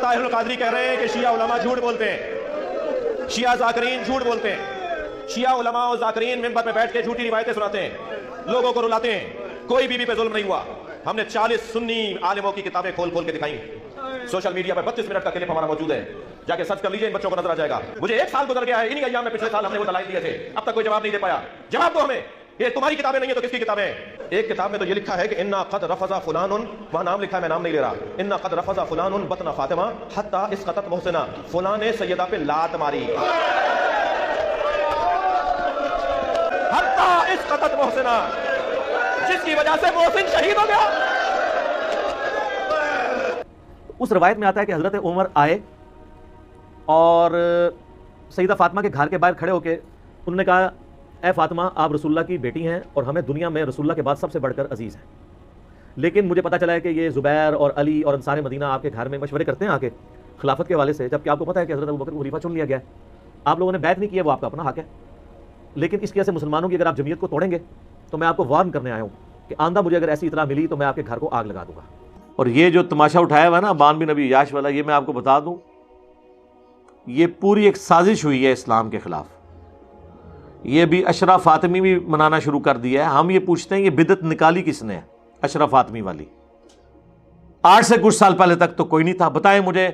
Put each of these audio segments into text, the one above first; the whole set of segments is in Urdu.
طاہر القادری کہہ رہے ہیں کہ شیعہ علماء جھوٹ بولتے ہیں، شیعہ ذاکرین جھوٹ بولتے ہیں، شیعہ علماء اور ذاکرین منبر پہ بیٹھ کے جھوٹی روایتیں سناتے ہیں، لوگوں کو رلاتے ہیں، کوئی بیوی پہ ظلم نہیں ہوا۔ ہم نے 40 سنی عالموں کی کتابیں کھول کھول کے دکھائیں، سوشل میڈیا پر 32 منٹ کا کلپ ہمارا موجود ہے، جا کے سرچ کر لیجئے، ان بچوں کو نظر آ جائے گا۔ مجھے 1 سال گزر گیا ہے، انہی ایام میں پچھلے سال ہم نے وہ دلائل دیے تھے، اب تک کوئی جواب نہیں دے پایا۔ جواب دو ہمیں، یہ تمہاری کتابیں نہیں ہیں تو کس کی کتابیں ہیں؟ ایک کتاب میں تو یہ لکھا ہے کہ انا قد رفض فلان، وہاں نام لکھا ہے، میں نام نہیں لے رہا، انا قد رفض فلان بطن فاطمہ حتی اسقطت محسنہ، فلان نے سیدہ پہ لات ماری، حتی اسقطت محسنہ، جس کی وجہ سے محسن شہید ہو گیا۔ اس روایت میں آتا ہے کہ حضرت عمر آئے اور سیدہ فاطمہ کے گھر کے باہر کھڑے ہو کے انہوں نے کہا، اے فاطمہ آپ رسول اللہ کی بیٹی ہیں اور ہمیں دنیا میں رسول اللہ کے بعد سب سے بڑھ کر عزیز ہیں، لیکن مجھے پتا چلا ہے کہ یہ زبیر اور علی اور انصار مدینہ آپ کے گھر میں مشورے کرتے ہیں آ کے خلافت کے حوالے سے، جبکہ آپ کو پتا ہے کہ حضرت ابوبکر کو خلیفہ چن لیا گیا ہے، آپ لوگوں نے بیعت نہیں کی ہے، وہ آپ کا اپنا حق ہے، لیکن اس کی وجہ سے مسلمانوں کی اگر آپ جمعیت کو توڑیں گے تو میں آپ کو وارن کرنے آیا ہوں کہ آندہ مجھے اگر ایسی اطلاع ملی تو میں آپ کے گھر کو آگ لگا دوں گا۔ اور یہ جو تماشا اٹھایا ہوا ہے نا بان بن نبی یاش والا، یہ میں آپ کو بتا دوں یہ پوری ایک سازش ہوئی ہے اسلام کے خلاف۔ یہ بھی عشرہ فاطمی بھی منانا شروع کر دیا ہے۔ ہم یہ پوچھتے ہیں یہ بدعت نکالی کس نے؟ عشرہ فاطمی والی۔ آج سے کچھ سال پہلے تک تو کوئی نہیں تھا۔ بتائیں مجھے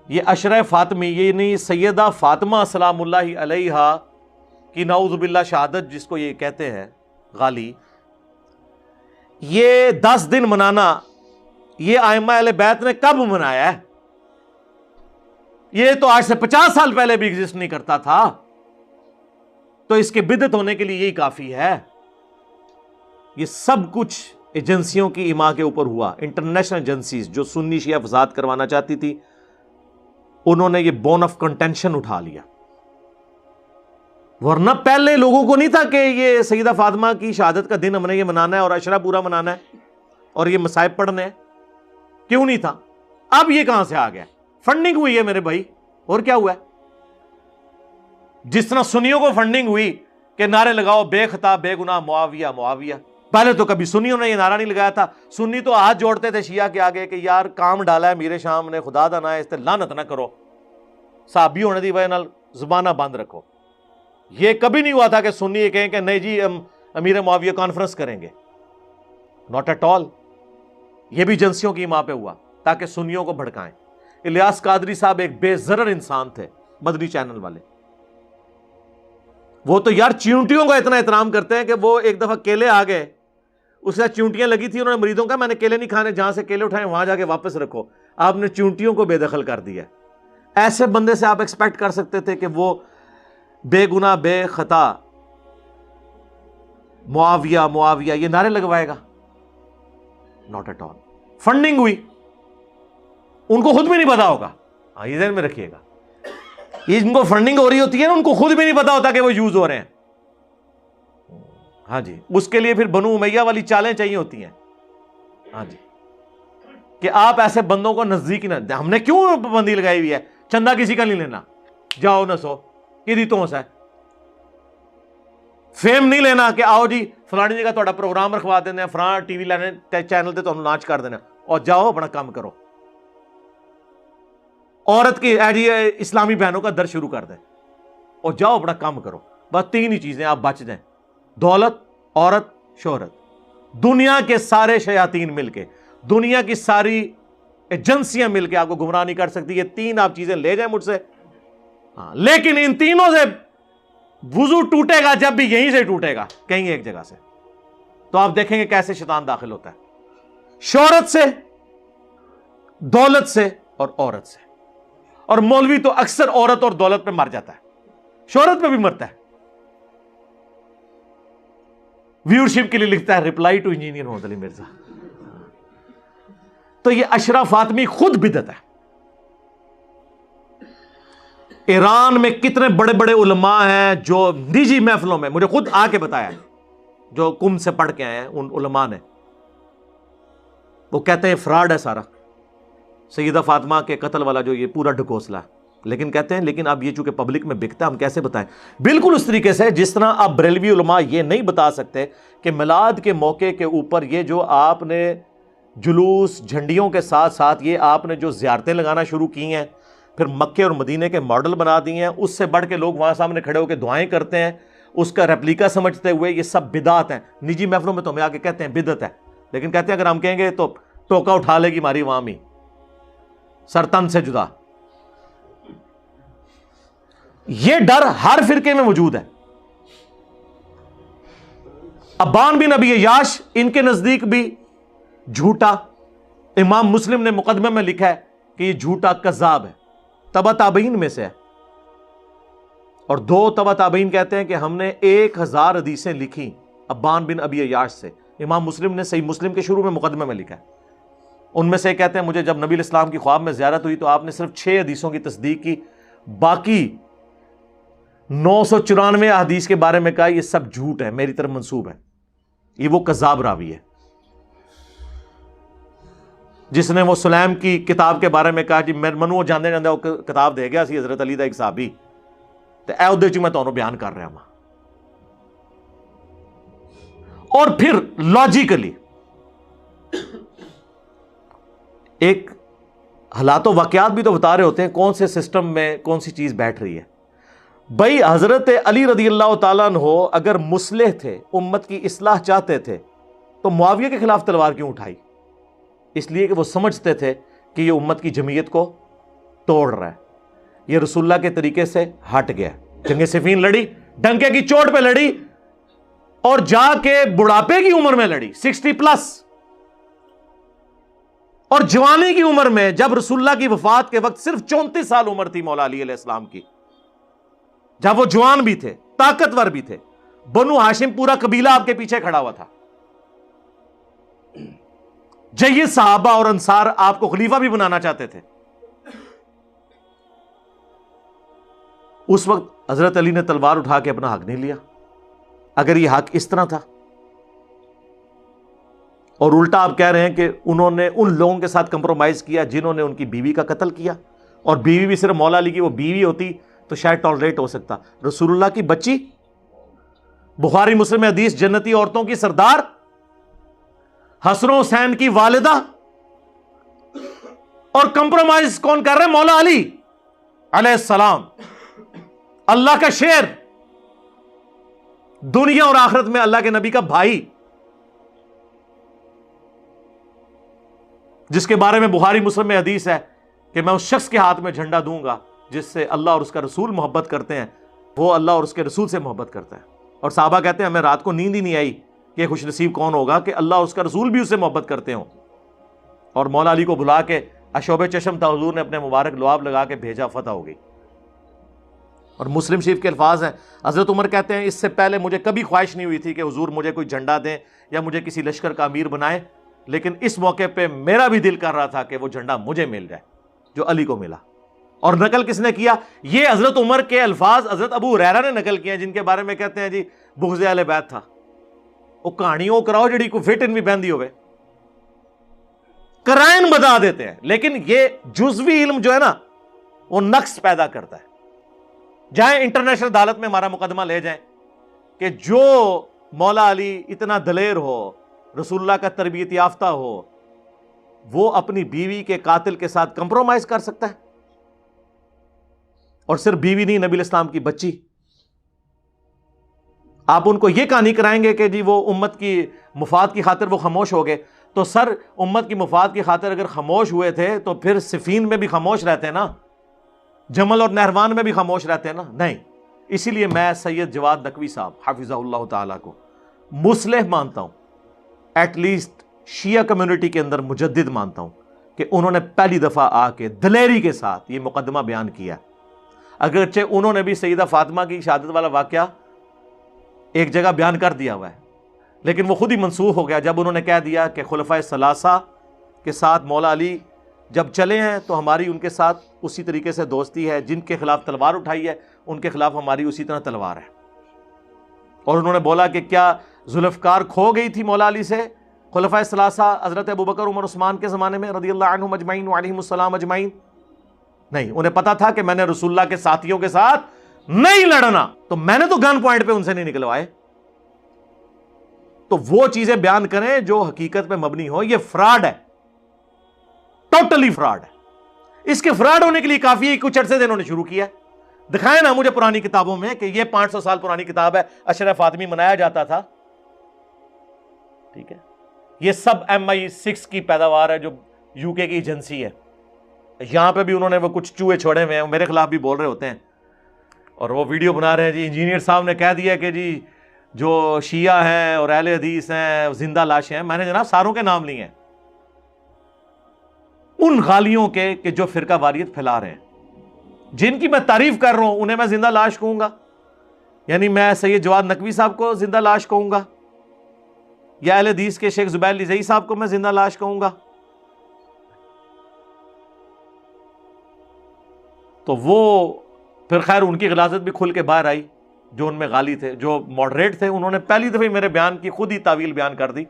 یہ عشرہ فاطمی، یہ نہیں سیدہ فاطمہ سلام اللہ علیہا کی نعوذ باللہ شہادت جس کو یہ کہتے ہیں غالی، یہ 10 دن منانا یہ ائمہ اہل بیت نے کب منایا ہے؟ یہ تو آج سے 50 سال پہلے بھی ایگزسٹ نہیں کرتا تھا، تو اس کے بدعت ہونے کے لیے یہی کافی ہے۔ یہ سب کچھ ایجنسیوں کی ایما کے اوپر ہوا، انٹرنیشنل ایجنسیز جو سنی شیعہ فساد کروانا چاہتی تھی، انہوں نے یہ بون آف کنٹینشن اٹھا لیا، ورنہ پہلے لوگوں کو نہیں تھا کہ یہ سیدہ فاطمہ کی شہادت کا دن ہم نے یہ منانا ہے اور عشرہ پورا منانا ہے اور یہ مصائب پڑھنے ہیں، کیوں نہیں تھا؟ اب یہ کہاں سے آ گیا؟ فنڈنگ ہوئی ہے میرے بھائی، اور کیا ہوا ہے؟ جس طرح سنیوں کو فنڈنگ ہوئی کہ نعرے لگاؤ بے خطا بے گناہ معاویہ معاویہ، پہلے تو کبھی سنیوں نے یہ نعرہ نہیں لگایا تھا، سنی تو ہاتھ جوڑتے تھے شیعہ کے آگے کہ یار کام ڈالا ہے میرے شام نے، خدا دا نہ ہے اس تے لعنت نہ کرو، صحابی ہونے دی وجہ نال زبانہ بند رکھو۔ یہ کبھی نہیں ہوا تھا کہ سنی یہ کہیں کہ نہیں جی ہم امیر معاویہ کانفرنس کریں گے، ناٹ ایٹ آل۔ یہ بھی ایجنسیوں کی ماں پہ ہوا تاکہ سنیوں کو بھڑکائیں۔ الیاس قادری صاحب ایک بے ضرر انسان تھے، مدنی چینل والے، وہ تو یار چیونٹیوں کا اتنا احترام کرتے ہیں کہ وہ ایک دفعہ کیلے آ گئے، اس سے چیونٹیاں لگی تھی، انہوں نے مریدوں کا میں نے کیلے نہیں کھانے، جہاں سے کیلے اٹھائیں وہاں جا کے واپس رکھو، آپ نے چیونٹیوں کو بے دخل کر دیا۔ ایسے بندے سے آپ ایکسپیکٹ کر سکتے تھے کہ وہ بے گناہ بے خطا معاویہ معاویہ یہ نعرے لگوائے گا؟ Not at all. فنڈنگ ہوئی، ان کو خود بھی نہیں پتا ہوگا، ہاں یہ ذہن میں رکھیے گا، یہ جن کو فنڈنگ ہو رہی ہوتی ہے نا ان کو خود بھی نہیں پتا ہوتا کہ وہ یوز ہو رہے ہیں۔ ہاں جی، اس کے لیے پھر بنو امیہ والی چالیں چاہیے ہوتی ہیں، ہاں جی، کہ آپ ایسے بندوں کو نزدیک نہ، ہم نے کیوں پابندی لگائی ہوئی ہے؟ چندہ کسی کا نہیں لینا، جاؤ نہ سو کی تو ہے، فیم نہیں لینا کہ آؤ جی فلانی جگہ تھوڑا پروگرام رکھوا دینا، فلاں ٹی وی لینے چینل تے تمہیں ناچ کر دینا، اور جاؤ اپنا کام کرو۔ عورت کی اسلامی بہنوں کا درد شروع کر دیں اور جاؤ اپنا کام کرو، بس 3 ہی چیزیں آپ بچ جائیں، دولت، عورت، شہرت۔ دنیا کے سارے شیاطین مل کے، دنیا کی ساری ایجنسیاں مل کے آپ کو گمراہ نہیں کر سکتی، یہ 3 آپ چیزیں لے جائیں مجھ سے، ہاں، لیکن ان تینوں سے وضو ٹوٹے گا جب بھی یہیں سے ٹوٹے گا، کہیں ایک جگہ سے، تو آپ دیکھیں گے کیسے شیطان داخل ہوتا ہے، شہرت سے، دولت سے اور عورت سے۔ اور مولوی تو اکثر عورت اور دولت پہ مر جاتا ہے، شہرت پہ بھی مرتا ہے۔ ویورشپ کے لیے لکھتا ہے رپلائی ٹو انجینئر محمد علی مرزا۔ تو یہ عشرہ فاطمی خود بدعت ہے۔ ایران میں کتنے بڑے بڑے علماء ہیں جو نجی محفلوں میں، مجھے خود آ کے بتایا ہے، جو کم سے پڑھ کے آئے ہیں ان علماء نے، وہ کہتے ہیں فراڈ ہے سارا، سیدہ فاطمہ کے قتل والا جو یہ پورا ڈھکوسلا ہے، لیکن کہتے ہیں لیکن اب یہ چونکہ پبلک میں بکتا ہے ہم کیسے بتائیں؟ بالکل اس طریقے سے جس طرح اب بریلوی علماء یہ نہیں بتا سکتے کہ میلاد کے موقع کے اوپر یہ جو آپ نے جلوس جھنڈیوں کے ساتھ ساتھ یہ آپ نے جو زیارتیں لگانا شروع کی ہیں، پھر مکے اور مدینے کے ماڈل بنا دیے ہیں، اس سے بڑھ کے لوگ وہاں سامنے کھڑے ہو کے دعائیں کرتے ہیں اس کا ریپلیکا سمجھتے ہوئے، یہ سب بدعت ہیں۔ نجی محفلوں میں تو ہمیں آگے کہتے ہیں بدعت ہے، لیکن کہتے ہیں اگر ہم کہیں گے تو ٹوکا اٹھا لے گی ہماری عوام ہی، سر تن سے جدا۔ یہ ڈر ہر فرقے میں موجود ہے۔ ابان بن ابی عیاش ان کے نزدیک بھی جھوٹا، امام مسلم نے مقدمے میں لکھا ہے کہ یہ جھوٹا کذاب ہے، تبع تابعین میں سے ہے، اور 2 تبع تابعین کہتے ہیں کہ ہم نے 1000 حدیثیں لکھی ابان بن ابی عیاش سے۔ امام مسلم نے صحیح مسلم کے شروع میں مقدمے میں لکھا ہے۔ ان میں سے کہتے ہیں مجھے جب نبی الاسلام کی خواب میں زیارت ہوئی تو آپ نے صرف 6 حدیثوں کی تصدیق کی، باقی 994 حدیث کے بارے میں کہا یہ سب جھوٹ ہے، میری طرف منسوب ہے، یہ وہ کذاب راوی ہے جس نے وہ سلیم کی کتاب کے بارے میں کہا جی منو جاندے جاندے وہ کتاب دے گیا سی حضرت علی دا ایک صحابی، تے اے اودے چ میں تانوں بیان کر رہا ہوں۔ اور پھر لاجیکلی ایک حالات و واقعات بھی تو بتا رہے ہوتے ہیں کون سے سسٹم میں کون سی چیز بیٹھ رہی ہے۔ بھائی حضرت علی رضی اللہ تعالیٰ عنہ اگر مصلح تھے، امت کی اصلاح چاہتے تھے، تو معاویہ کے خلاف تلوار کیوں اٹھائی؟ اس لیے کہ وہ سمجھتے تھے کہ یہ امت کی جمعیت کو توڑ رہا ہے، یہ رسول اللہ کے طریقے سے ہٹ گیا۔ جنگ صفین لڑی، ڈنکے کی چوٹ پہ لڑی، اور جا کے بڑھاپے کی عمر میں لڑی 60+، اور جوانی کی عمر میں جب رسول اللہ کی وفات کے وقت صرف 34 سال عمر تھی مولا علی علیہ السلام کی، جب وہ جوان بھی تھے، طاقتور بھی تھے، بنو ہاشم پورا قبیلہ آپ کے پیچھے کھڑا ہوا تھا، جید صحابہ اور انصار آپ کو خلیفہ بھی بنانا چاہتے تھے۔ اس وقت حضرت علی نے تلوار اٹھا کے اپنا حق نہیں لیا۔ اگر یہ حق اس طرح تھا، اور الٹا آپ کہہ رہے ہیں کہ انہوں نے ان لوگوں کے ساتھ کمپرومائز کیا جنہوں نے ان کی بیوی کا قتل کیا، اور بیوی بھی صرف مولا علی کی وہ بیوی ہوتی تو شاید ٹالریٹ ہو سکتا، رسول اللہ کی بچی، بخاری مسلم حدیث جنتی عورتوں کی سردار، حسن و حسین کی والدہ، اور کمپرومائز کون کر رہے ہیں؟ مولا علی علیہ السلام، اللہ کا شیر، دنیا اور آخرت میں اللہ کے نبی کا بھائی، جس کے بارے میں بخاری مسلم میں حدیث ہے کہ میں اس شخص کے ہاتھ میں جھنڈا دوں گا جس سے اللہ اور اس کا رسول محبت کرتے ہیں، وہ اللہ اور اس کے رسول سے محبت کرتا ہے۔ اور صحابہ کہتے ہیں ہمیں رات کو نیند ہی نہیں آئی کہ خوش نصیب کون ہوگا کہ اللہ اور اس کا رسول بھی اس سے محبت کرتے ہوں۔ اور مولا علی کو بلا کے اشوب چشم تھا، حضور نے اپنے مبارک لعاب لگا کے بھیجا، فتح ہو گئی۔ اور مسلم شریف کے الفاظ ہیں، حضرت عمر کہتے ہیں اس سے پہلے مجھے کبھی خواہش نہیں ہوئی تھی کہ حضور مجھے کوئی جھنڈا دیں یا مجھے کسی لشکر کا امیر بنائے، لیکن اس موقع پہ میرا بھی دل کر رہا تھا کہ وہ جھنڈا مجھے مل جائے جو علی کو ملا۔ اور نقل کس نے کیا؟ یہ حضرت عمر کے الفاظ حضرت ابو ہریرہ نے نقل کیے ہیں، جن کے بارے میں کہتے ہیں جی بغض اہل بیت تھا۔ وہ کہانیوں کراؤ جڑی کو فٹ ان بھی بہندی ہوئے، کرائن بتا دیتے ہیں، لیکن یہ جزوی علم جو ہے نا وہ نقص پیدا کرتا ہے۔ جائیں انٹرنیشنل عدالت میں ہمارا مقدمہ لے جائیں کہ جو مولا علی اتنا دلیر ہو، رسول اللہ کا تربیت یافتہ ہو، وہ اپنی بیوی کے قاتل کے ساتھ کمپرومائز کر سکتا ہے؟ اور صرف بیوی نہیں، نبی الاسلام کی بچی۔ آپ ان کو یہ کہانی کرائیں گے کہ جی وہ امت کی مفاد کی خاطر وہ خاموش ہو گئے، تو سر امت کی مفاد کی خاطر اگر خاموش ہوئے تھے تو پھر صفین میں بھی خاموش رہتے ہیں نا، جمل اور نہروان میں بھی خاموش رہتے ہیں نا؟ نہیں۔ اسی لیے میں سید جواد نقوی صاحب حافظہ اللہ تعالیٰ کو مصلح مانتا ہوں، ایٹ لیسٹ شیعہ کمیونٹی کے اندر مجدد مانتا ہوں، کہ انہوں نے پہلی دفعہ آ کے دلیری کے ساتھ یہ مقدمہ بیان کیا۔ اگرچہ انہوں نے بھی سیدہ فاطمہ کی شہادت والا واقعہ ایک جگہ بیان کر دیا ہوا ہے، لیکن وہ خود ہی منسوخ ہو گیا جب انہوں نے کہہ دیا کہ خلفائے ثلاثہ کے ساتھ مولا علی جب چلے ہیں تو ہماری ان کے ساتھ اسی طریقے سے دوستی ہے، جن کے خلاف تلوار اٹھائی ہے ان کے خلاف ہماری اسی طرح تلوار ہے۔ اور انہوں نے بولا کہ کیا ذوالفقار کھو گئی تھی مولا علی سے خلفائے ثلاثہ حضرت ابوبکر عمر عثمان کے زمانے میں رضی اللہ عنہم اجمعین وعلیہم السلام اجمعین؟ نہیں، انہیں پتا تھا کہ میں نے رسول اللہ کے ساتھیوں کے ساتھ نہیں لڑنا، تو میں نے تو گن پوائنٹ پہ ان سے نہیں نکلوائے۔ تو وہ چیزیں بیان کریں جو حقیقت پہ مبنی ہو۔ یہ فراڈ ہے۔ ٹوٹلی فراڈ ہے. اس کے فراڈ ہونے کے لیے کافی ہے کچھ عرصے سے انہوں نے شروع کیا. دکھائیں نا مجھے پرانی کتابوں میں کہ یہ 500 سال پرانی کتاب ہے, اشرا فاطمی منایا جاتا تھا. ٹھیک ہے, یہ سب MI6 کی پیداوار ہے جو UK کی ایجنسی ہے. یہاں پہ بھی انہوں نے وہ کچھ چوہے چھوڑے ہوئے ہیں, میرے خلاف بھی بول رہے ہوتے ہیں اور وہ ویڈیو بنا رہے ہیں جی انجینئر صاحب نے کہہ دیا کہ جی جو شیعہ ہیں اور اہل حدیث ہیں زندہ لاشیں ہیں. میں نے جناب ساروں کے نام لیے ہیں, ان غالیوں کے کہ جو فرقہ واریت پھیلا رہے ہیں, جن کی میں تعریف کر رہا ہوں انہیں میں زندہ لاش کہوں گا؟ یعنی میں سید جواد نقوی صاحب کو زندہ لاش کہوں گا یا اہل حدیث کے شیخ زبیر لزئی صاحب کو میں زندہ لاش کہوں گا؟ تو وہ پھر خیر ان کی غلاظت بھی کھل کے باہر آئی. جو ان میں غالی تھے, جو ماڈریٹ تھے, انہوں نے پہلی دفعہ میرے بیان کی خود ہی تعویل بیان کر دی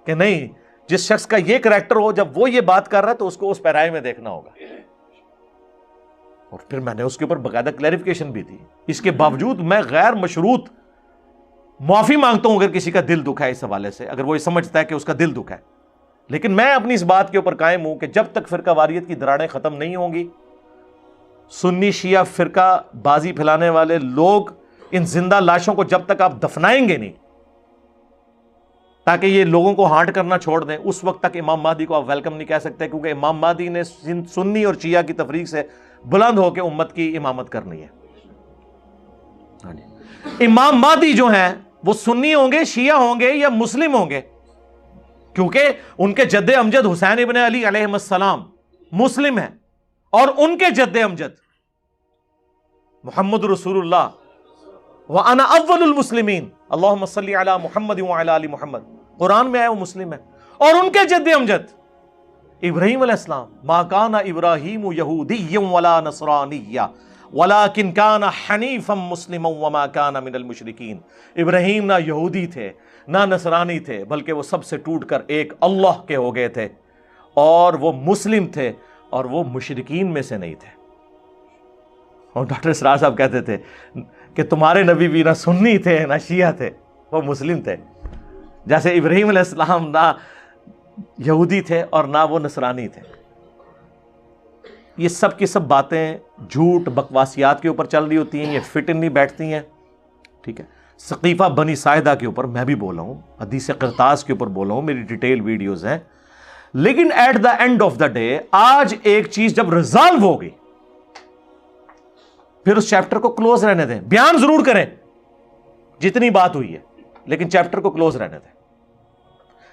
کہ نہیں, جس شخص کا یہ کریکٹر ہو جب وہ یہ بات کر رہا ہے تو اس کو اس پیرائے میں دیکھنا ہوگا. اور پھر میں نے اس کے اوپر باقاعدہ کلیریفیکیشن بھی دی. اس کے باوجود میں غیر مشروط معافی مانگتا ہوں اگر کسی کا دل دکھا ہے اس حوالے سے, اگر وہ یہ سمجھتا ہے کہ اس کا دل دکھا ہے. لیکن میں اپنی اس بات کے اوپر قائم ہوں کہ جب تک فرقہ واریت کی دراڑیں ختم نہیں ہوں گی, سنی شیعہ فرقہ بازی پھیلانے والے لوگ ان زندہ لاشوں کو جب تک آپ دفنائیں گے نہیں تاکہ یہ لوگوں کو ہانٹ کرنا چھوڑ دیں, اس وقت تک امام مہدی کو آپ ویلکم نہیں کہہ سکتے, کیونکہ امام مہدی نے سنی اور شیعہ کی تفریق سے بلند ہو کے امت کی امامت کرنی ہے. امام مہدی جو ہیں وہ سنی ہوں گے, شیعہ ہوں گے یا مسلم ہوں گے, کیونکہ ان کے جد امجد حسین ابن علی علیہ السلام مسلم ہیں اور ان کے جد امجد محمد رسول اللہ وَأَنَا أَوَّلُ الْمُسْلِمِينَ اللہم صلی علی محمد وعلی آل محمد, قرآن میں ہے وہ مسلم ہے. اور ان کے جد امجد ابراہیم علیہ السلام ما کان ابراہیم یہودیا ولا نصرانیا ولکن کان حنیفا مسلما وما کان من المشرکین. ابراہیم نہ یہودی تھے نہ نصرانی تھے, بلکہ وہ سب سے ٹوٹ کر ایک اللہ کے ہو گئے تھے, اور وہ مسلم تھے اور وہ مشرکین میں سے نہیں تھے. اور ڈاکٹر اسرار صاحب کہتے تھے کہ تمہارے نبی بھی نہ سنی تھے نہ شیعہ تھے, وہ مسلم تھے. جیسے ابراہیم علیہ السلام نہ یہودی تھے اور نہ وہ نصرانی تھے. یہ سب کی سب باتیں جھوٹ بکواسیات کے اوپر چل رہی ہوتی ہیں, یہ فٹ نہیں بیٹھتی ہیں. ٹھیک ہے, سقیفہ بنی ساعدہ کے اوپر میں بھی بولا ہوں, حدیث قرطاس کے اوپر بولا ہوں, میری ڈیٹیل ویڈیوز ہیں. لیکن at the end of the day آج ایک چیز جب ریزالو ہو گئی پھر اس چیپٹر کو کلوز رہنے دیں. بیان ضرور کریں جتنی بات ہوئی ہے, لیکن چیپٹر کو کلوز رہنے دیں.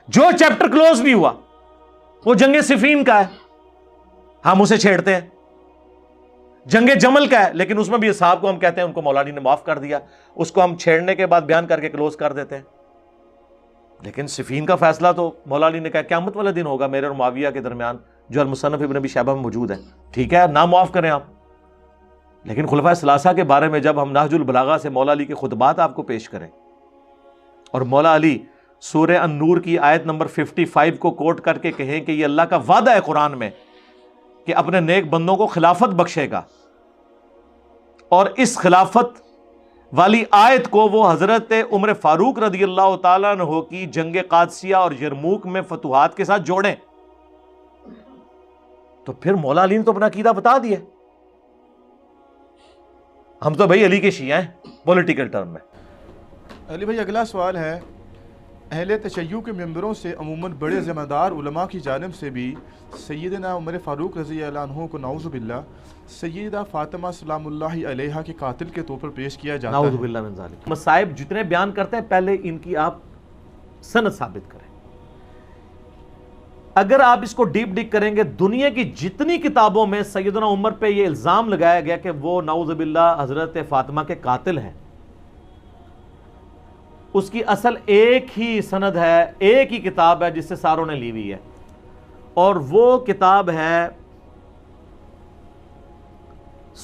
جو چیپٹر کلوز بھی ہوا وہ جنگ صفین کا ہے, ہم اسے چھیڑتے ہیں. جنگ جمل کا ہے, لیکن اس میں بھی اصحاب کو ہم کہتے ہیں ان کو مولا علی نے معاف کر دیا, اس کو ہم چھیڑنے کے بعد بیان کر کے کلوز کر دیتے ہیں. لیکن صفین کا فیصلہ تو مولا علی نے کہا قیامت والا دن ہوگا میرے اور معاویہ کے درمیان, جو المصنف ابن ابی شیبہ میں موجود ہے. ٹھیک ہے, نہ معاف کریں آپ, لیکن خلفائے ثلاثہ کے بارے میں جب ہم نہج البلاغہ سے مولا علی کے خطبات آپ کو پیش کریں اور مولا علی سورہ النور کی آیت نمبر 55 کو کوٹ کر کے کہیں کہ یہ اللہ کا وعدہ ہے قرآن میں کہ اپنے نیک بندوں کو خلافت بخشے گا, اور اس خلافت والی آیت کو وہ حضرت عمر فاروق رضی اللہ تعالیٰ عنہ کی جنگ قادسیہ اور یرموک میں فتوحات کے ساتھ جوڑیں, تو پھر مولا علی نے تو اپنا عقیدہ بتا دیا. ہم تو بھائی علی کے شیعہ ہیں پولیٹیکل ٹرم میں. علی بھائی اگلا سوال ہے, اہل تشیع کے ممبروں سے عموماً بڑے ذمہ دار علماء کی جانب سے بھی سیدنا عمر فاروق رضی اللہ عنہ کو نعوذ باللہ سیدہ فاطمہ سلام اللہ علیہا کے قاتل کے طور پر پیش کیا جاتا ہے. نعوذ باللہ من ذالک. مصائب جتنے بیان کرتے ہیں پہلے ان کی آپ سند ثابت کریں. اگر آپ اس کو ڈیپ ڈگ کریں گے, دنیا کی جتنی کتابوں میں سیدنا عمر پہ یہ الزام لگایا گیا کہ وہ نعوذ باللہ حضرت فاطمہ کے قاتل ہیں, اس کی اصل ایک ہی سند ہے, ایک ہی کتاب ہے جس سے ساروں نے لی ہوئی ہے, اور وہ کتاب ہے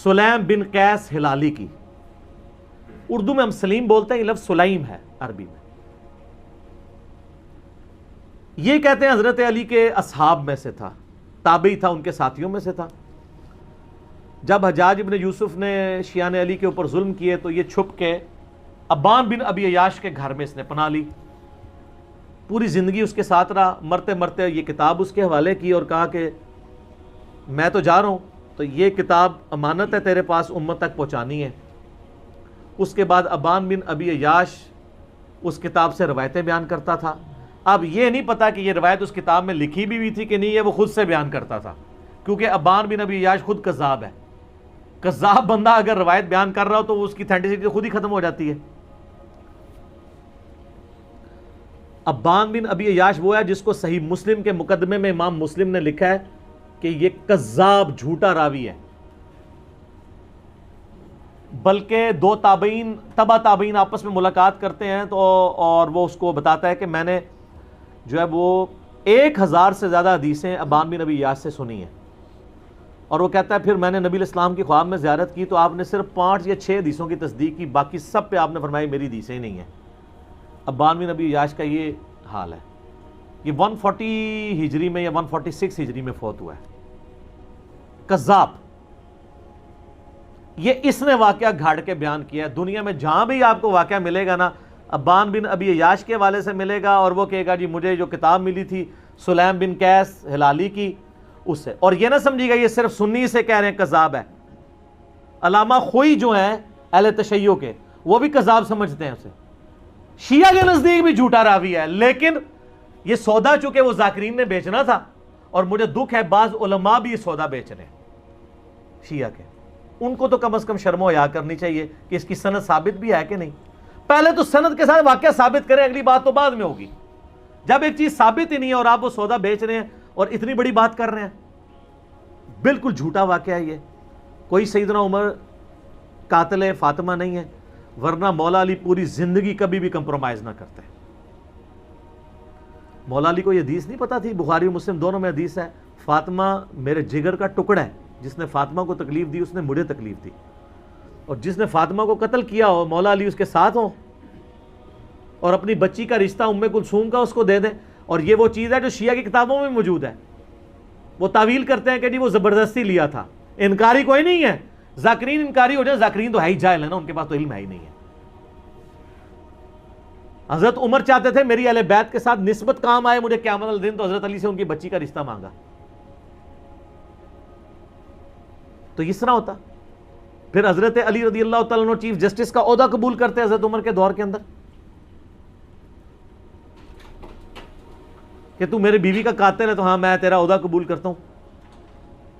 سلیم بن قیس ہلالی کی. اردو میں ہم سلیم بولتے ہیں, یہ لفظ سلیم ہے عربی میں. یہ کہتے ہیں حضرت علی کے اصحاب میں سے تھا, تابعی تھا, ان کے ساتھیوں میں سے تھا. جب حجاج ابن یوسف نے شیعان علی کے اوپر ظلم کیے تو یہ چھپ کے ابان بن ابی عیاش کے گھر میں اس نے پناہ لی, پوری زندگی اس کے ساتھ رہا. مرتے مرتے یہ کتاب اس کے حوالے کی اور کہا کہ میں تو جا رہا ہوں, تو یہ کتاب امانت ہے تیرے پاس, امت تک پہنچانی ہے. اس کے بعد ابان بن ابی عیاش اس کتاب سے روایتیں بیان کرتا تھا. اب یہ نہیں پتا کہ یہ روایت اس کتاب میں لکھی بھی ہوئی تھی کہ نہیں, ہے وہ خود سے بیان کرتا تھا, کیونکہ ابان بن ابی عیاش خود کذاب ہے. کذاب بندہ اگر روایت بیان کر رہا ہو تو اس کی اتھینٹسٹی خود ہی ختم ہو جاتی ہے. ابان بن ابی عیاش وہ ہے جس کو صحیح مسلم کے مقدمے میں امام مسلم نے لکھا ہے کہ یہ کذاب جھوٹا راوی ہے. بلکہ دو تابعین تبع تابعین آپس میں ملاقات کرتے ہیں تو اور وہ اس کو بتاتا ہے کہ میں نے جو ہے وہ 1000 سے زیادہ حدیثیں ابان بن ابی عیاش سے سنی ہیں. اور وہ کہتا ہے پھر میں نے نبی الاسلام کی خواب میں زیارت کی تو آپ نے صرف 5 یا 6 حدیثوں کی تصدیق کی, باقی سب پہ آپ نے فرمایا میری حدیثیں ہی نہیں ہیں. ابان بن ابی عیاش کا یہ حال ہے. یہ 140 ہجری میں یا 146 ہجری میں فوت ہوا ہے. کذاب. یہ اس نے واقعہ گھاڑ کے بیان کیا ہے. دنیا میں جہاں بھی آپ کو واقعہ ملے گا نا, ابان بن ابی عیاش کے حوالے سے ملے گا, اور وہ کہے گا جی مجھے جو کتاب ملی تھی سلیم بن قیس ہلالی کی اس سے. اور یہ نہ سمجھیے گا یہ صرف سنی سے کہہ رہے ہیں کذاب ہے. علامہ خوئی جو ہیں اہل تشیع کے, وہ بھی کذاب سمجھتے ہیں اسے. شیعہ کے نزدیک بھی جھوٹا راوی ہے, لیکن یہ سودا چونکہ وہ ذاکرین نے بیچنا تھا, اور مجھے دکھ ہے بعض علماء بھی یہ سودا بیچ رہے ہیں شیعہ کے. ان کو تو کم از کم شرم و حیا کرنی چاہیے کہ اس کی سند ثابت بھی ہے کہ نہیں. پہلے تو سند کے ساتھ واقعہ ثابت کریں, اگلی بات تو بعد میں ہوگی. جب ایک چیز ثابت ہی نہیں ہے اور آپ وہ سودا بیچ رہے ہیں اور اتنی بڑی بات کر رہے ہیں, بالکل جھوٹا واقعہ ہے یہ. کوئی سیدنا عمر قاتل فاطمہ نہیں ہے, ورنہ مولا علی پوری زندگی کبھی بھی کمپرومائز نہ کرتے. مولا علی کو یہ حدیث نہیں پتا تھی, بخاری و مسلم دونوں میں حدیث ہے, فاطمہ میرے جگر کا ٹکڑا ہے, جس نے فاطمہ کو تکلیف دی اس نے مجھے تکلیف دی, اور جس نے فاطمہ کو قتل کیا ہو مولا علی اس کے ساتھ ہوں, اور اپنی بچی کا رشتہ ام کلثوم کا اس کو دے دیں. اور یہ وہ چیز ہے جو شیعہ کی کتابوں میں موجود ہے. وہ تعویل کرتے ہیں کہ جی وہ زبردستی لیا تھا. انکاری کوئی نہیں ہے, ذاکرین انکاری ہو جائے, ذاکرین تو ہے ہی جاہل ہے نا, ان کے پاس تو علم ہے ہی نہیں ہے. حضرت عمر چاہتے تھے میری اہل بیت کے ساتھ نسبت کام آئے مجھے قیامت الدین, تو حضرت علی سے ان کی بچی کا رشتہ مانگا. تو اس طرح ہوتا. پھر حضرت علی رضی اللہ تعالیٰ عنہ چیف جسٹس کا عہدہ قبول کرتے حضرت عمر کے دور کے اندر, کہ تو میرے بیوی کا قاتل ہے تو ہاں میں تیرا عہدہ قبول کرتا ہوں.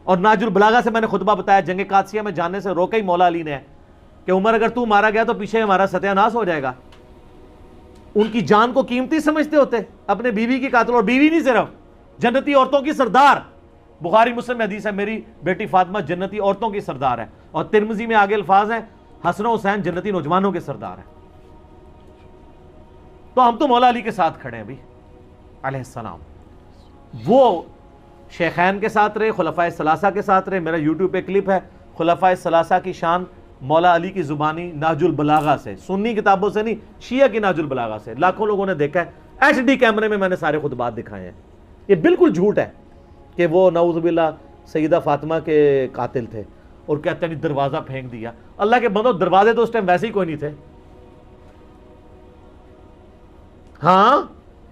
اور ناج البلاغہ سے میں نے خطبہ بتایا, جنگ قادسیہ میں جانے سے روکا ہی مولا علی نے کہ عمر اگر تو مارا گیا تو پیچھے ہمارا ستیہ ناس ہو جائے گا. ان کی جان کو قیمتی سمجھتے ہوتے, اپنے بیوی کی قاتل, اور بیوی نہیں صرف جنتی عورتوں کی سردار. بخاری مسلم میں حدیث ہے میری بیٹی فاطمہ جنتی عورتوں کی سردار ہے, اور ترمذی میں آگے الفاظ ہیں حسن و حسین جنتی نوجوانوں کے سردار ہیں. تو ہم تو مولا علی کے ساتھ کھڑے ہیں بھی علیہ السلام. وہ شیخین کے ساتھ رہے, خلفائے ثلاثہ کے ساتھ رہے. میرا یوٹیوب پہ کلپ ہے خلفائے ثلاثہ کی شان مولا علی کی زبانی نہج البلاغہ سے, سنی کتابوں سے نہیں, شیعہ کی نہج البلاغہ سے. لاکھوں لوگوں نے دیکھا ہے, HD کیمرے میں نے سارے خطبات دکھائے ہیں. یہ بالکل جھوٹ ہے کہ وہ نعوذ باللہ سیدہ فاطمہ کے قاتل تھے, اور کہتے ہیں دروازہ پھینک دیا. اللہ کے بندو, دروازے تو اس ٹائم ویسے ہی کوئی نہیں تھے. ہاں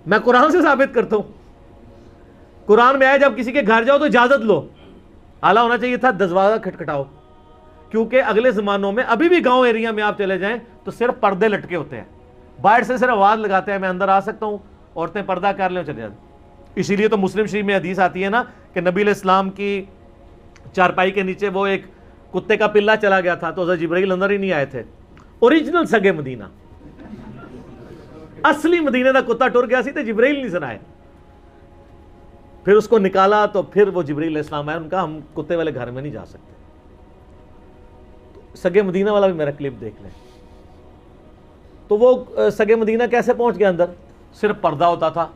میں قرآن سے ثابت کرتا ہوں. قرآن میں آیا جب کسی کے گھر جاؤ تو اجازت لو. اعلیٰ ہونا چاہیے تھا دروازہ کھٹکھٹاؤ, کیونکہ اگلے زمانوں میں ابھی بھی گاؤں ایریا میں آپ چلے جائیں تو صرف پردے لٹکے ہوتے ہیں, باہر سے صرف آواز لگاتے ہیں میں اندر آ سکتا ہوں, عورتیں پردہ کر لیں چلے جاتے. اسی لیے تو مسلم شریف میں حدیث آتی ہے نا کہ نبی علیہ السلام کی چارپائی کے نیچے وہ ایک کتے کا پلہ چلا گیا تھا تو حضرت جبرائیل اندر ہی نہیں آئے تھے. اوریجنل سگے مدینہ, اصلی مدینے کا کتا ٹر گیا سی تو جبرائیل نہیں سنائے. پھر اس کو نکالا تو پھر وہ جبرائیل علیہ السلام آئے, ان کا ہم کتے والے گھر میں نہیں جا سکتے. سگے مدینہ والا بھی میرا کلپ دیکھ لیں. تو وہ سگے مدینہ کیسے پہنچ گیا اندر, صرف پردہ ہوتا تھا.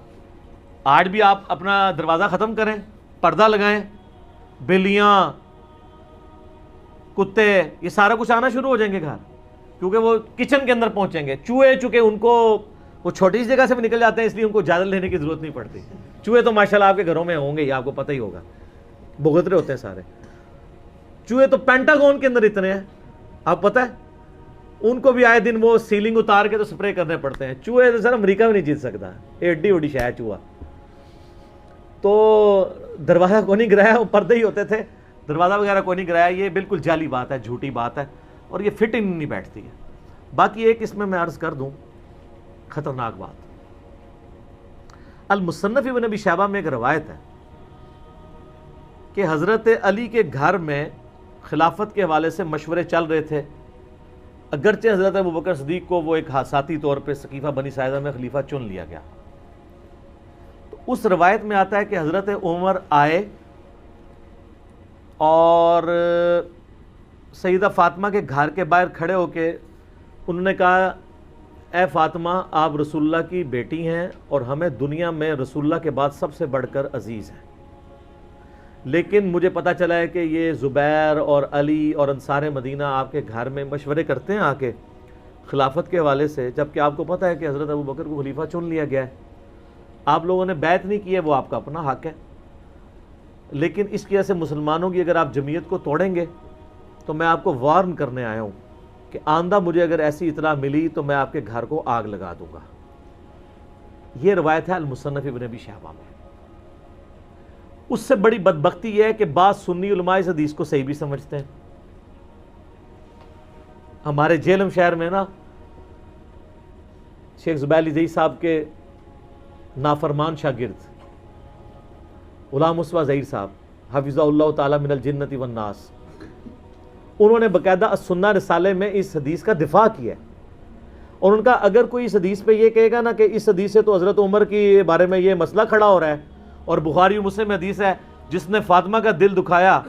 آج بھی آپ اپنا دروازہ ختم کریں, پردہ لگائیں, بلیاں کتے یہ سارا کچھ آنا شروع ہو جائیں گے گھر, کیونکہ وہ کچن کے اندر پہنچیں گے. چوہے چونکہ ان کو وہ چھوٹی سی جگہ سے بھی نکل جاتے ہیں, اس لیے ان کو اجازت لینے کی ضرورت نہیں پڑتی. چوہے تو ماشاءاللہ آپ کے گھروں میں ہوں گے ہی, آپ کو پتہ ہی ہوگا, بھگترے ہوتے ہیں سارے چوہے. تو پینٹاگون کے اندر اتنے ہیں, آپ پتہ ہے ان کو بھی آئے دن وہ سیلنگ اتار کے تو سپرے کرنے پڑتے ہیں. چوہے تو سر امریکہ میں نہیں جیت سکتا, ایڈی اوڈی شاید چوہا. تو دروازہ کو نہیں گرایا, وہ پردے ہی ہوتے تھے. دروازہ وغیرہ کوئی نہیں گرایا، یہ بالکل جعلی بات ہے، جھوٹی بات ہے، اور یہ فٹ ان نہیں بیٹھتی ہے۔ باقی ایک اس میں عرض کر دوں خطرناک بات، المصنف ابن ابی شیبہ میں ایک روایت ہے کہ حضرت علی کے گھر میں خلافت کے حوالے سے مشورے چل رہے تھے، اگرچہ حضرت ابوبکر صدیق کو وہ ایک حادثاتی طور پہ سقیفہ بنی ساعدہ میں خلیفہ چن لیا گیا۔ تو اس روایت میں آتا ہے کہ حضرت عمر آئے اور سیدہ فاطمہ کے گھر کے باہر کھڑے ہو کے انہوں نے کہا، اے فاطمہ آپ رسول اللہ کی بیٹی ہیں اور ہمیں دنیا میں رسول اللہ کے بعد سب سے بڑھ کر عزیز ہیں، لیکن مجھے پتا چلا ہے کہ یہ زبیر اور علی اور انصار مدینہ آپ کے گھر میں مشورے کرتے ہیں آ کے خلافت کے حوالے سے، جبکہ آپ کو پتہ ہے کہ حضرت ابوبکر کو خلیفہ چن لیا گیا ہے، آپ لوگوں نے بیعت نہیں کی ہے، وہ آپ کا اپنا حق ہے، لیکن اس کی وجہ سے مسلمانوں کی اگر آپ جمعیت کو توڑیں گے تو میں آپ کو وارن کرنے آیا ہوں کہ آئندہ مجھے اگر ایسی اطلاع ملی تو میں آپ کے گھر کو آگ لگا دوں گا۔ یہ روایت ہے المصنف ابن ابی شیبہ میں۔ اس سے بڑی بدبختی یہ ہے کہ بعض سنی علماء اس حدیث کو صحیح بھی سمجھتے ہیں۔ ہمارے جہلم شہر میں نا شیخ زبیر علی زئی صاحب کے نافرمان شاگرد غلام مصطفیٰ ظہیر صاحب حفظہ اللہ تعالی من الجنت والناس، انہوں نے باقاعدہ السنہ رسالے میں اس حدیث کا دفاع کیا ہے، اور ان کا اگر کوئی اس حدیث پہ یہ کہے گا نا کہ اس حدیث سے تو حضرت عمر کے بارے میں یہ مسئلہ کھڑا ہو رہا ہے، اور بخاری و مسلم میں حدیث ہے جس نے فاطمہ کا دل دکھایا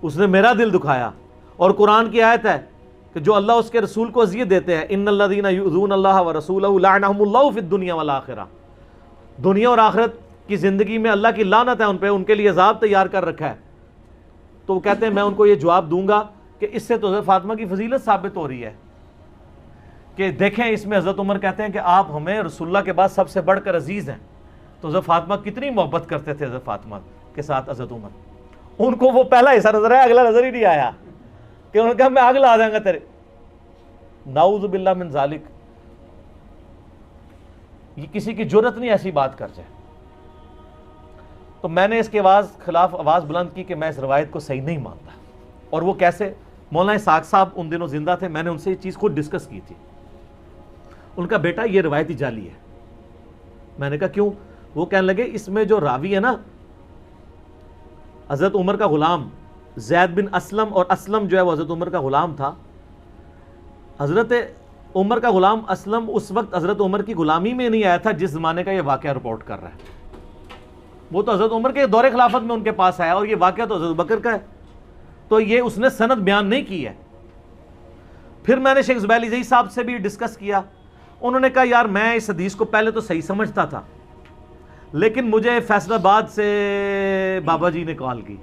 اس نے میرا دل دکھایا، اور قرآن کی آیت ہے کہ جو اللہ اس کے رسول کو اذیت دیتے ہیں ان الذین یؤذون اللہ ورسولہ لعنہم اللہ فی الدنیا والآخرہ، دنیا اور آخرت کی زندگی میں اللہ کی لعنت ہے ان پہ، ان کے لیے عذاب تیار کر رکھا ہے۔ تو وہ کہتے ہیں میں ان کو یہ جواب دوں گا کہ اس سے تو حضرت فاطمہ کی فضیلت ثابت ہو رہی ہے کہ دیکھیں اس میں حضرت عمر کہتے ہیں کہ آپ ہمیں رسول اللہ کے بعد سب سے بڑھ کر عزیز ہیں، تو حضرت فاطمہ کتنی محبت کرتے تھے حضرت فاطمہ کے ساتھ حضرت عمر، ان کو وہ پہلا حصہ نظر آیا، اگلا نظر ہی نہیں آیا کہ انہوں نے کہا میں آگ لا دیں گا تیرے، نعوذ باللہ من ذالک، یہ کسی کی جرت نہیں ایسی بات کر جائے۔ تو میں نے اس کے خلاف آواز بلند کی کہ میں اس روایت کو صحیح نہیں مانتا، اور وہ کیسے؟ مولانا اسحاق صاحب ان دنوں زندہ تھے، میں نے ان سے یہ چیز خود ڈسکس کی تھی، ان کا بیٹا یہ روایت ہی جعلی ہے۔ میں نے کہا کیوں؟ وہ کہنے لگے اس میں جو راوی ہے نا حضرت عمر کا غلام زید بن اسلم، اور اسلم جو ہے وہ حضرت عمر کا غلام تھا، حضرت عمر کا غلام اسلم اس وقت حضرت عمر کی غلامی میں نہیں آیا تھا جس زمانے کا یہ واقعہ رپورٹ کر رہا ہے، وہ تو حضرت عمر کے دور خلافت میں ان کے پاس آیا، اور یہ واقعہ تو حضرت بکر کا ہے، تو یہ اس نے سند بیان نہیں کی ہے۔ پھر میں نے شیخ زبیر علی زئی صاحب سے بھی ڈسکس کیا، انہوں نے کہا یار میں اس حدیث کو پہلے تو صحیح سمجھتا تھا، لیکن مجھے فیصل آباد سے بابا جی نے کال کی،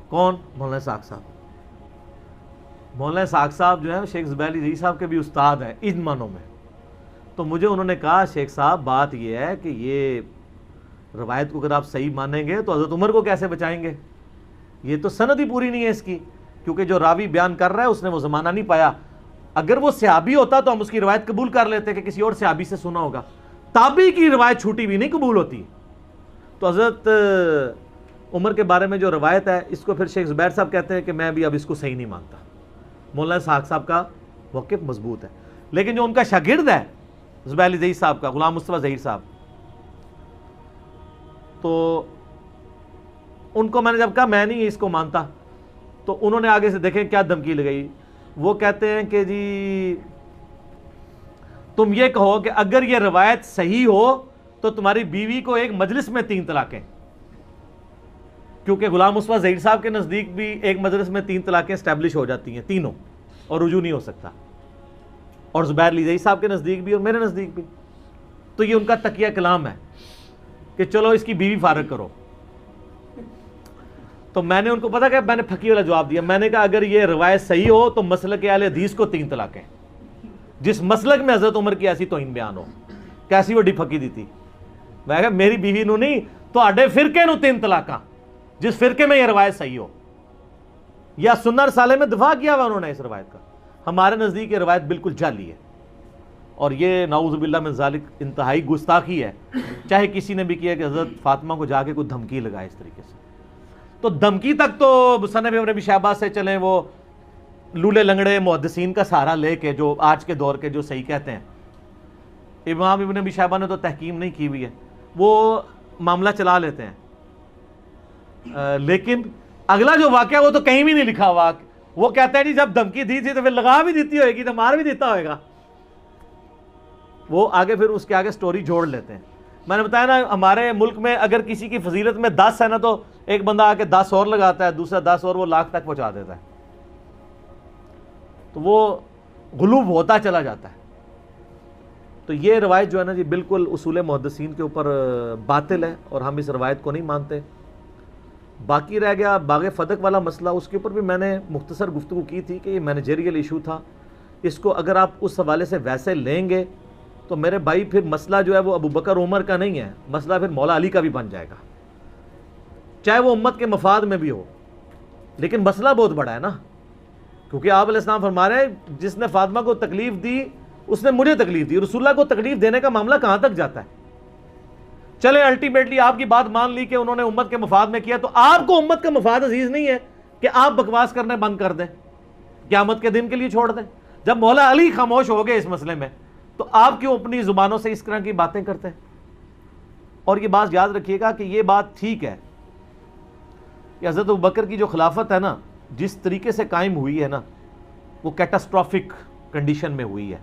کون؟ مولانا اسحاق صاحب۔ مولانا اسحاق صاحب جو ہے شیخ زبیر علی زئی صاحب کے بھی استاد ہیں ان معنوں میں، تو مجھے انہوں نے کہا شیخ صاحب بات یہ ہے کہ یہ روایت کو اگر آپ صحیح مانیں گے تو حضرت عمر کو کیسے بچائیں گے؟ یہ تو سند ہی پوری نہیں ہے اس کی، کیونکہ جو راوی بیان کر رہا ہے اس نے وہ زمانہ نہیں پایا، اگر وہ صحابی ہوتا تو ہم اس کی روایت قبول کر لیتے کہ کسی اور صحابی سے سنا ہوگا، تابعی کی روایت چھوٹی بھی نہیں قبول ہوتی۔ تو حضرت عمر کے بارے میں جو روایت ہے اس کو پھر شیخ زبیر صاحب کہتے ہیں کہ میں بھی اب اس کو صحیح نہیں مانتا۔ مولانا اسحاق صاحب کا موقف مضبوط ہے، لیکن جو ان کا شاگرد ہے زبیر علی زئی صاحب کا غلام مصطفیٰ ظہیر صاحب، تو ان کو میں نے جب کہا میں نہیں اس کو مانتا، تو انہوں نے آگے سے دیکھیں کیا دھمکی لگائی، وہ کہتے ہیں کہ جی تم یہ کہو کہ اگر یہ روایت صحیح ہو تو تمہاری بیوی کو ایک مجلس میں 3 طلاقیں، کیونکہ غلام مصطفیٰ ظہیر صاحب کے نزدیک بھی ایک مجلس میں 3 طلاقیں اسٹیبلش ہو جاتی ہیں تینوں، اور رجوع نہیں ہو سکتا، اور زبیر علی زئی صاحب کے نزدیک بھی اور میرے نزدیک بھی۔ تو یہ ان کا تقیہ کلام ہے کہ چلو اس کی بیوی فارغ کرو۔ تو میں نے ان کو پتا کہ میں نے پھکی والا جواب دیا، میں نے کہا اگر یہ روایت صحیح ہو تو مسلک اہل حدیث کو 3 طلاقیں، جس مسلک میں حضرت عمر کی ایسی توہین بیان ہو، کیسی وڈی پھکی دی تھی۔ میں کہا میری بیوی نو نہیں تو آڈے فرقے نو 3 طلاقاں، جس فرقے میں یہ روایت صحیح ہو۔ یا سنہ رسالے میں دفاع کیا ہوا انہوں نے اس روایت کا۔ ہمارے نزدیک یہ روایت بالکل جعلی ہے، اور یہ نعوذ باللہ من ذالک انتہائی گستاخی ہے، چاہے کسی نے بھی کیا کہ حضرت فاطمہ کو جا کے کوئی دھمکی لگائے اس طریقے سے۔ تو دھمکی تک تو مصنف ابن ابی شیبہ سے چلیں وہ لولے لنگڑے محدثین کا سہارا لے کے جو آج کے دور کے جو صحیح کہتے ہیں، امام ابن ابی شیبہ نے تو تحکیم نہیں کی ہوئی ہے، وہ معاملہ چلا لیتے ہیں، لیکن اگلا جو واقعہ وہ تو کہیں بھی نہیں لکھا ہوا. وہ کہتا ہے جی جب دھمکی دی تھی تو پھر لگا بھی دیتی ہوئے گی تو مار بھی دیتا ہوئے گا. وہ آگے پھر اس کے آگے سٹوری جوڑ لیتے ہیں. میں نے بتایا نا ہمارے ملک میں اگر کسی کی فضیلت میں 10 ہے نا تو ایک بندہ آ کے 10 اور لگاتا ہے، دوسرا 10 اور، وہ لاکھ تک پہنچا دیتا ہے. تو وہ غلوب ہوتا چلا جاتا ہے. تو یہ روایت جو ہے نا جی بالکل اصول محدثین کے اوپر باطل ہے اور ہم اس روایت کو نہیں مانتے. باقی رہ گیا باغ فتق والا مسئلہ، اس کے اوپر بھی میں نے مختصر گفتگو کی تھی کہ یہ مینیجریل ایشو تھا. اس کو اگر آپ اس حوالے سے ویسے لیں گے تو میرے بھائی پھر مسئلہ جو ہے وہ ابو بکر عمر کا نہیں ہے، مسئلہ پھر مولا علی کا بھی بن جائے گا، چاہے وہ امت کے مفاد میں بھی ہو. لیکن مسئلہ بہت بڑا ہے نا، کیونکہ آپ علیہ السلام فرما رہے ہیں جس نے فاطمہ کو تکلیف دی اس نے مجھے تکلیف دی. رسول اللہ کو تکلیف دینے کا معاملہ کہاں تک جاتا ہے؟ چلے الٹیمیٹلی آپ کی بات مان لی کہ انہوں نے امت کے مفاد میں کیا، تو آپ کو امت کا مفاد عزیز نہیں ہے کہ آپ بکواس کرنے بند کر دیں، قیامت کے دن کے لیے چھوڑ دیں. جب مولا علی خاموش ہو گئے اس مسئلے میں تو آپ کیوں اپنی زبانوں سے اس طرح کی باتیں کرتے ہیں؟ اور یہ بات یاد رکھیے گا کہ یہ بات ٹھیک ہے کہ حضرت ابوبکر کی جو خلافت ہے نا جس طریقے سے قائم ہوئی ہے نا وہ کیٹاسٹرافک کنڈیشن میں ہوئی ہے.